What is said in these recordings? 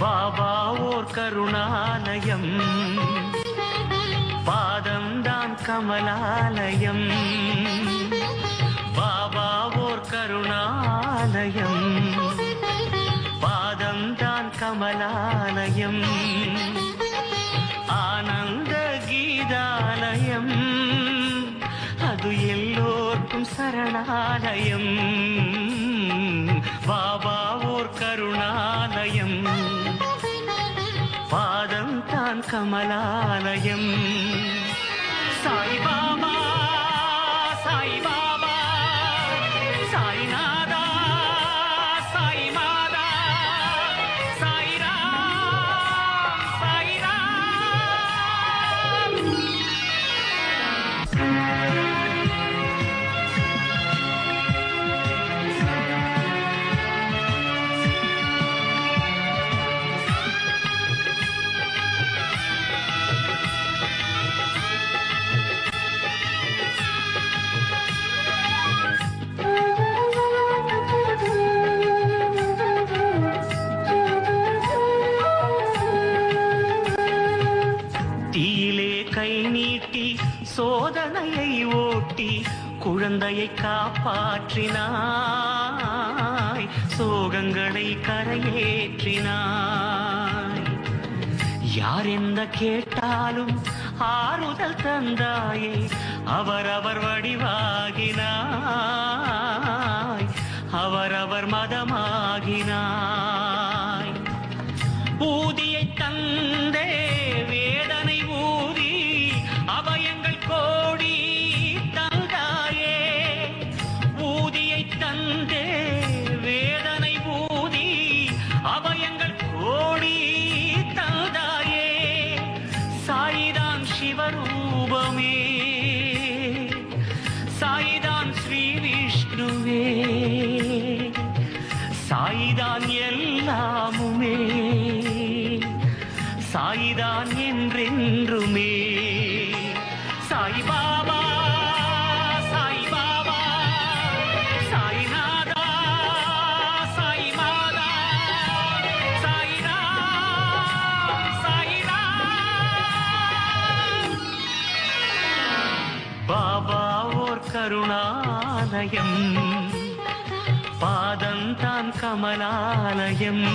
பாபா ஓர் கருணாலயம், பாதம்தான் கமலாலயம். பாபா ஓர் கருணாலயம், பாதம்தான் கமலாலயம். ஆனந்த கீதாலயம், அது எல்லோர்க்கும் சரணாலயம். பாபா ஓர் கருணாலயம், பாதம் தான் கமலாலயம். சாய் பாபா, சாய் பாபா, சாய்நாதா, சாய் மாதா, சாய் ராம், சாய் ராம். தீயிலே கை நீட்டி சோதனையை ஓட்டி குழந்தையை காப்பாற்றினாய், சோகங்களை கரையேற்றினாய். யார் என்ன கேட்டாலும் ஆறுதல் தந்தாயே, அவரவர் வடிவாகினாய், அவரவர் மதமாகினாய். ஊதியை தந்தே வேதனை ஊதி அபயங்கள் கோடி தந்தாயே. ஊதியை தந்தே வேதனை ஊதி அபயங்கள் கோடி தந்தாயே. சாயிதான் சிவரூபமே, சாயிதான் ஸ்ரீ விஷ்ணுவே, சாயிதான் எல்லாமுமே, சாயிதான் என்றென்றுமே. சாய் பாபா, சாய் பாபா, சாய்நாதா, சாய் மாதா, சாய் ராம், சாய் ராம். பாபா ஓர் கருணாலயம், பாதம்தான் கமலாலயம்.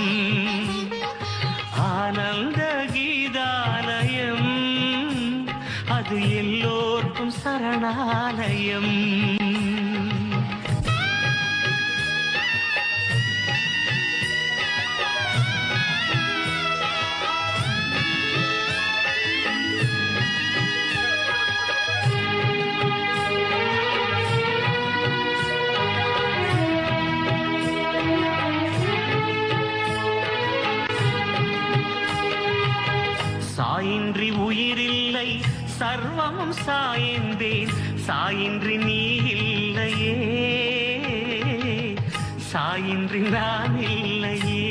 ஆனந்த கீதாலயம், அது எல்லோர்க்கும் சரணாலயம். சாயின்றி உயிரில்லை, சர்வமும் சாயந்தேன், சாயின்றி நீ இல்லையே, சாயின்றி நான் இல்லையே.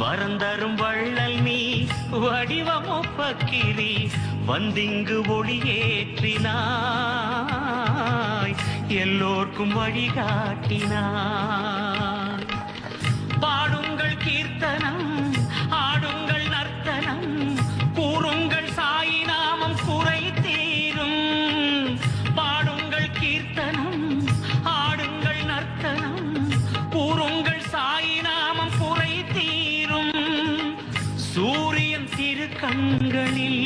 வரந்தரும் வள்ளல் நீ, வடிவமோ பக்கிரி, வந்திங்கு ஒளியேற்றினாய், எல்லோர்க்கும் வழிகாட்டினாய். பாடுங்கள் கீர்த்தனம், ஆடுங்கள் நர்த்தனம், கூறுங்கள் சாயி நாமம் குறை தீரும். பாடுங்கள் கீர்த்தனம், ஆடுங்கள் நர்த்தனம், கூறுங்கள் சாயி நாமம் குறை தீரும். சூரியன் திரு கண்களில்,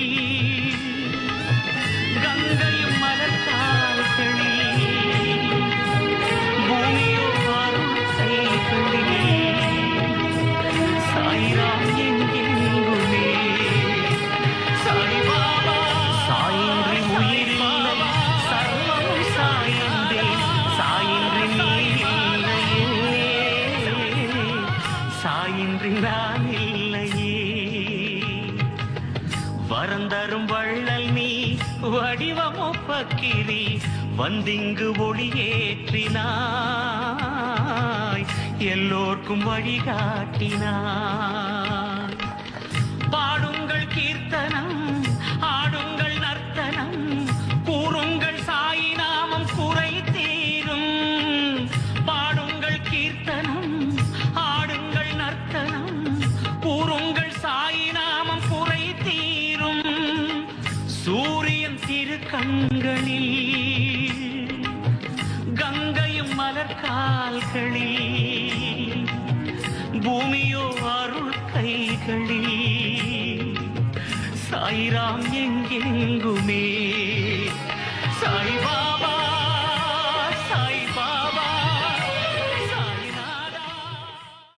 கங்கையும் மலர்கால்களில், பூமியோ அருள் கைகளில், சாய்ராம் எங்கெங்குமே. சாய் பாபா, சாயின்றி உயிரில்லை, சர்வமும் சாயந்தேன், சாயின்றி நீ இல்லையே, சாயின்றி நான் இல்லையே. வரந்தரும் வள்ளல் நீ, வடிவமோ பக்கிரி, வந்திங்கு ஒளியேற்றினாய், எல்லோர்க்கும் வழிகாட்டினாய். பாடுங்கள் கீர்த்தனம், ஆடுங்கள் நர்த்தனம், கூறுங்கள் சாயி நாமம் குறை தீரும். பாடுங்கள் கீர்த்தனம், ஆடுங்கள் நர்த்தனம், சூரியன் திரு கண்களில் கங்கையும் மலர் கால்களில் பூமியோ அருள் கைகளில் சாயிராம் எங்கெங்குமே